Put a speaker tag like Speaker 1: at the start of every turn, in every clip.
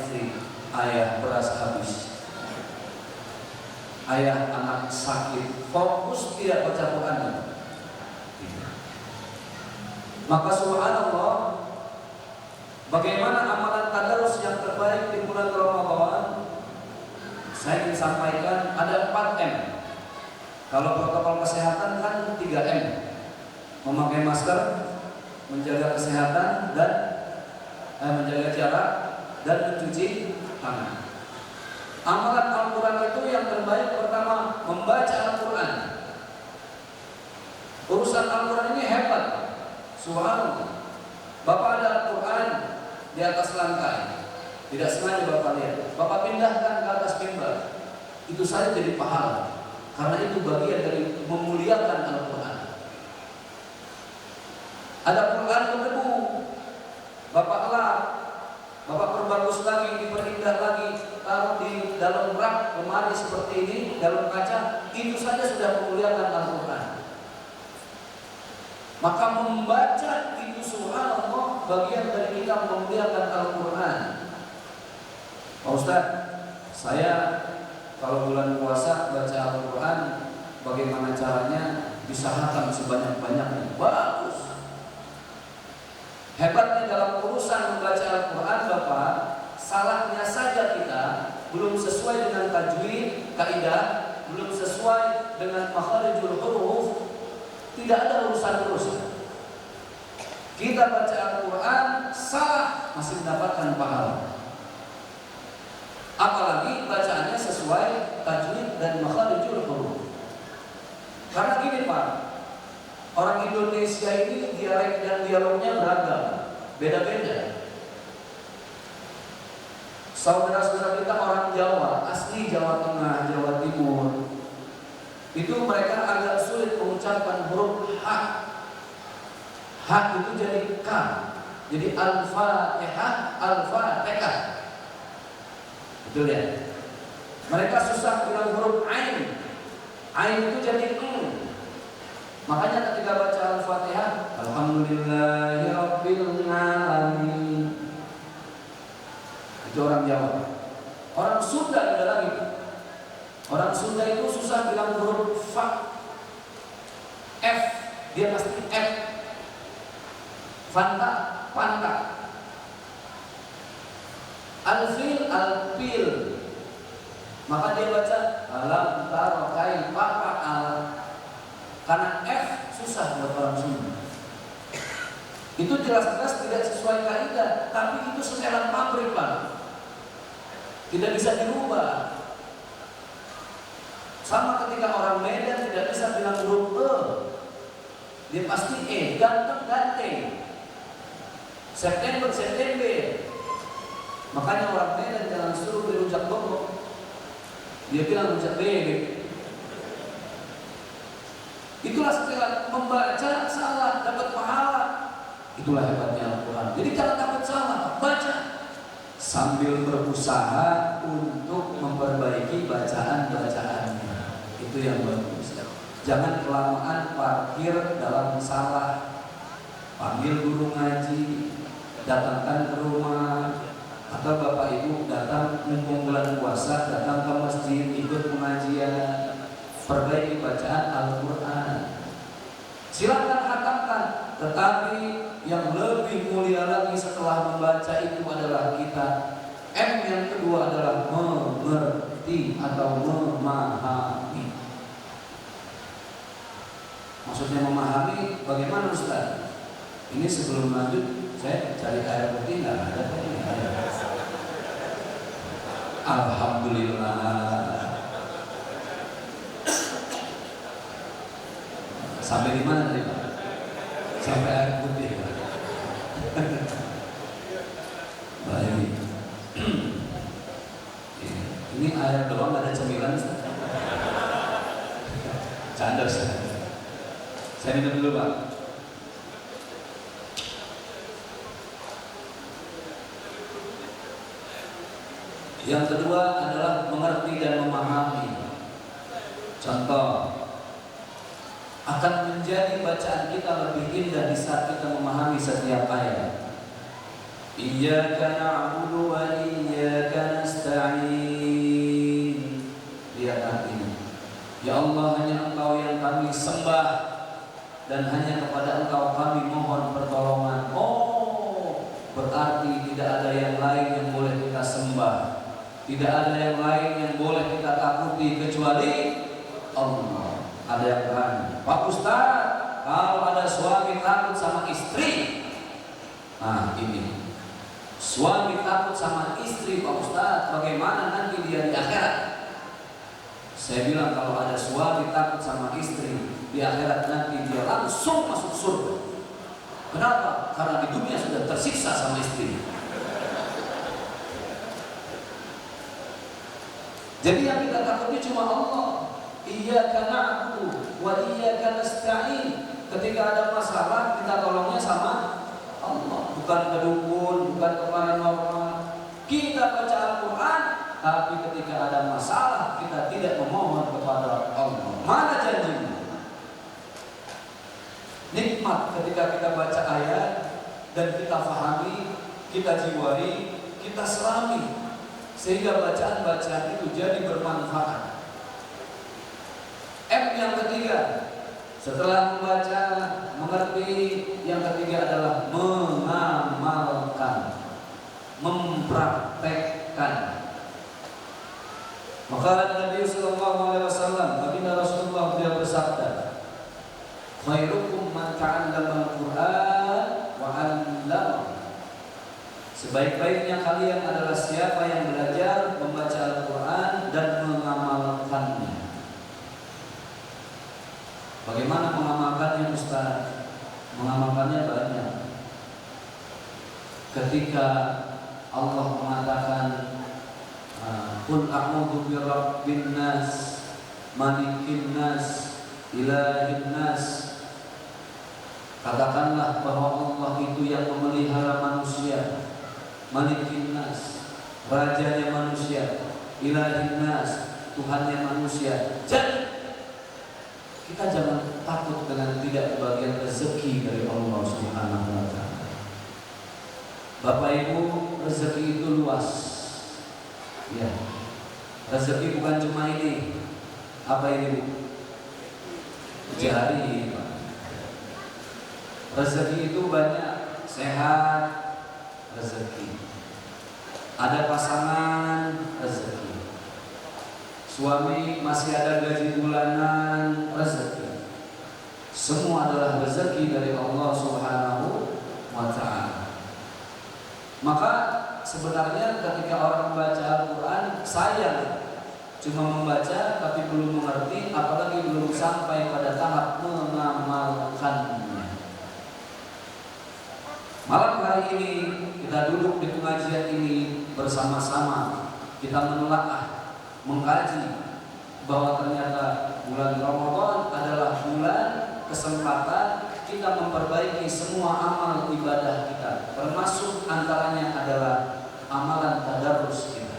Speaker 1: istri, ayah beras habis, ayah anak sakit, fokus tidak baca Quran. Maka subhanallah, bagaimana amalan tadarus yang terbaik di bulan Ramadan? Saya ingin sampaikan ada 4M. Kalau protokol kesehatan kan 3M. Memakai masker, menjaga kesehatan dan menjaga jarak dan mencuci tangan. Amalan Al-Quran itu yang terbaik pertama membaca Al-Quran. Urusan Al-Quran ini hebat. Subhanallah. Bapak ada Al-Quran di atas lantai, tidak sengaja Bapak lihat, Bapak pindahkan ke atas mimbar, itu saja jadi pahala. Karena itu bagian dari memuliakan Al-Quran. Ada Quran berdebu, Bapak elap, Bapak perbagus lagi, diperindah lagi, taruh di dalam rak lemari seperti ini, dalam kaca, itu saja sudah memuliakan Al-Quran. Maka membaca itu subhanallah bagian dari kita memuliakan Al-Quran. Pak Ustaz, saya kalau bulan puasa baca Al-Quran, bagaimana caranya bisa hatam sebanyak-banyaknya? Bagus. Hebatnya dalam urusan membaca Al-Quran, Bapak, salahnya saja kita belum sesuai dengan tajwid, kaidah, belum sesuai dengan makharijul huruf, tidak ada urusan-urusan. Kita baca Al-Quran salah masih mendapatkan pahala. Apalagi bacaannya sesuai tajwid dan makharijul huruf. Karena gini Pak, orang Indonesia ini dialek dan dialognya beragam, beda-beda. Saudara-saudara kita orang Jawa, asli Jawa Tengah, Jawa Timur, itu mereka agak sulit mengucapkan huruf H. H itu jadi K. Jadi Al-Fatihah, Al-Fatihah. Betul ya? Mereka susah bilang huruf Ain. Ain itu jadi Makanya ketika baca Al-Fatihah, Alhamdulillahirabbil alamin. Itu orang Jawa. Orang Sunda ada lagi. Orang Sunda itu susah bilang huruf fa. F, dia pasti F. Fanta, panta. Alfil, alpil. Maka dia baca alam taro kai papa al. Karena F susah buat orang Sunda. Itu jelas-jelas tidak sesuai kaidah, tapi itu setelan pabrik Pak. Tidak bisa dirubah. Sama ketika orang Medan tidak bisa bilang huruf E, dia pasti E, ganteng. September. Makanya orang Medan jangan suruh dirujak bobok, dia bilang rujak bebek. Itulah setelah membaca salah dapat pahala. Itulah hebatnya Al-Quran. Jadi jangan takut salah, baca sambil berusaha untuk memperbaiki bacaan-bacaannya. Itu yang bagus. Jangan kelamaan parkir dalam salah. Panggil guru ngaji, datangkan ke rumah, atau bapak ibu datang mumpung bulan puasa, datang ke masjid ikut pengajian, perbaiki bacaan Al-Quran. Silakan hatamkan, tetapi yang lebih mulia lagi setelah membaca itu adalah kita M yang kedua adalah mengerti atau memahami. Maksudnya memahami bagaimana Ustaz? Ini sebelum lanjut saya cari air putih, nggak ada. Alhamdulillah. Sampai di mana tadi Pak? Sampai air putih. Baik. Ini air doang, nggak ada cemilan. Canda saya minum dulu Pak. Yang kedua adalah mengerti dan memahami. Contoh, akan menjadi bacaan kita lebih indah di saat kita memahami setiap ayat. Iyyaka na'budu wa iyyaka dan hanya kepada Engkau kami mohon pertolongan. Oh, berarti tidak ada yang lain yang boleh kita sembah, tidak ada yang lain yang boleh kita takuti kecuali Allah. Ada yang berani. Pak Ustaz, kalau ada suami takut sama istri, nah ini suami takut sama istri, Pak Ustaz, bagaimana nanti dia di akhirat? Saya bilang kalau ada suami takut sama istri, di akhirat nanti dia langsung masuk surga. Kenapa? Karena di dunia sudah tersiksa sama istri. Jadi yang kita takuti cuma Allah. Iyyaka na'budu wa iyyaka nasta'in. Ketika ada masalah kita tolongnya sama Allah, bukan ke dukun, bukan ke paranormal. Kita baca Al-Quran, tapi ketika ada masalah kita tidak memohon kepada Allah. Mana janjinya? Nikmat ketika kita baca ayat dan kita fahami, kita jiwai, kita selami, sehingga bacaan-bacaan itu jadi bermanfaat. M yang ketiga, setelah membaca, mengerti, yang ketiga adalah mengamalkan, mempraktekkan. Maka Nabi sallallahu alaihi wasallam, baginda Rasulullah, beliau bersabda, khairukum man ta'allama al-Qur'an wa 'allama. Sebaik-baiknya kalian adalah siapa yang belajar membaca Al-Quran dan mengamalkannya. Bagaimana mengamalkannya, Ustaz? Mengamalkannya banyak. Ketika Allah mengatakan Qul a'udzu birabbin nas, malikin nas, ilahin nas. Katakanlah bahwa Allah itu yang memelihara manusia, malikin nas, rajanya manusia, ilahin nas, Tuhannya manusia. Jadi kita jangan takut dengan tidak kebagian rezeki dari Allah Subhanahu wa ta'ala. Bapak Ibu, rezeki itu luas. Ya. Rezeki bukan cuma ini. Apa ini, Bu? Jari. Rezeki itu banyak. Sehat, rezeki. Ada pasangan, rezeki. Suami masih ada gaji bulanan, rezeki. Semua adalah rezeki dari Allah Subhanahu wa ta'ala. Maka sebenarnya ketika orang membaca Al-Quran, sayang cuma membaca tapi belum mengerti, apalagi belum sampai pada tahap mengamalkannya. Malam hari ini kita duduk di pengajian ini bersama-sama, kita menelaah, mengkaji bahwa ternyata bulan Ramadan adalah bulan kesempatan kita memperbaiki semua amal ibadah kita, termasuk antaranya adalah amalan tadarus kita.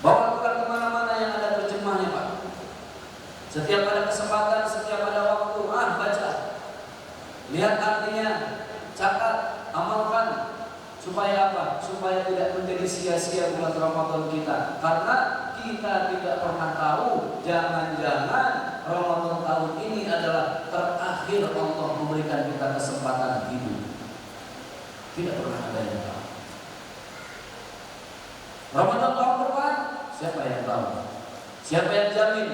Speaker 1: Bawa Al-Quran kemana-mana yang ada terjemahnya, Pak. Setiap ada kesempatan, setiap ada waktu, baca. Lihat artinya, catat, amalkan. Supaya apa? Supaya tidak menjadi sia-sia bulan Ramadan kita. Karena kita tidak pernah tahu, jangan-jangan Ramadan tahun ini adalah terakhir Allah memberikan kita kesempatan hidup. Tidak pernah ada yang tahu. Ramadan tahun depan, siapa yang tahu? Siapa yang jamin?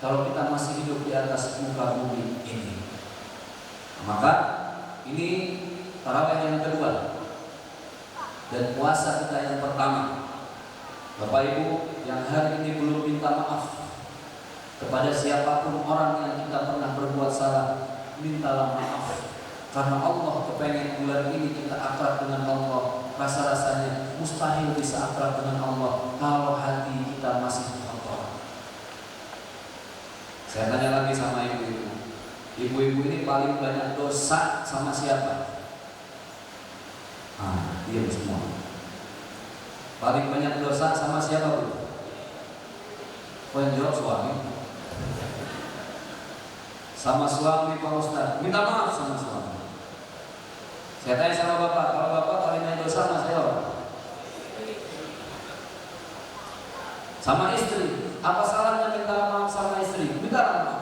Speaker 1: Kalau kita masih hidup di atas muka bumi ini. Maka ini tarawih yang kedua dan puasa kita yang pertama. Bapak Ibu yang hari ini belum minta maaf kepada siapapun orang yang kita pernah berbuat salah, mintalah maaf. Karena Allah kepengen bulan ini kita akrab dengan Allah. Rasa-rasanya mustahil bisa akrab dengan Allah kalau hati kita masih kotor. Saya tanya lagi sama ibu-ibu. Ibu-ibu ini paling banyak dosa sama siapa? Diam semua. Paling banyak dosa sama siapa, Bu? Kau yang jawab suami. Sama suami, Pak Ustaz. Minta maaf sama suami. Saya tanya sama Bapak, kalau Bapak paling banyak dosa sama siapa? Sama istri. Apa salahnya minta maaf sama istri? Minta maaf.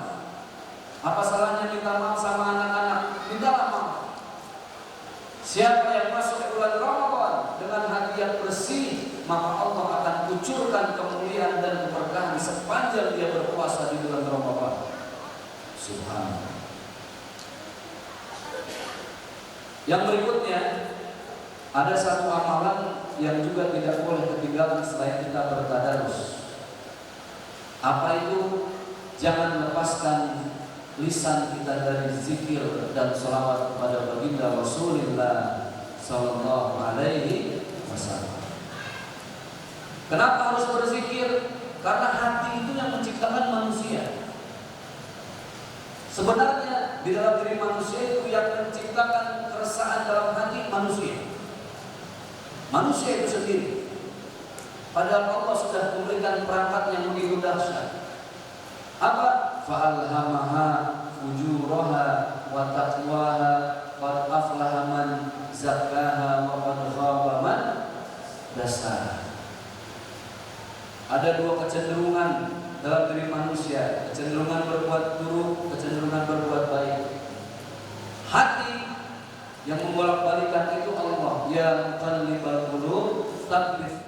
Speaker 1: Apa salahnya minta maaf sama anak-anak? Mintalah maaf. Siapa yang masuk ke bulan Ramadan dengan hati yang bersih, maka Allah akan kucurkan kemuliaan dan keberkahan sepanjang dia berpuasa di bulan Ramadan. Subhanallah. Yang berikutnya, ada satu amalan yang juga tidak boleh ketinggalan selain kita bertadarus. Apa itu? Jangan lepaskan lisan kita dari zikir dan salawat kepada baginda Rasulullah sallallahu alaihi wasallam. Kenapa harus berzikir? Karena hati itu yang menciptakan manusia. Sebenarnya di dalam diri manusia itu yang menciptakan keresahan dalam hati manusia. Manusia itu sendiri. Padahal Allah sudah memberikan perangkat yang begitu dahsyat. Apa? Fa'alhamaha fujuraha wa taqwaha qad aflaha man zakkaha wa qad khaba man dassaha. Ada dua kecenderungan dalam diri manusia, kecenderungan berbuat buruk, kecenderungan berbuat baik. Hati yang membolak-balikan itu Allah, yang muqallibal qulub tsabbit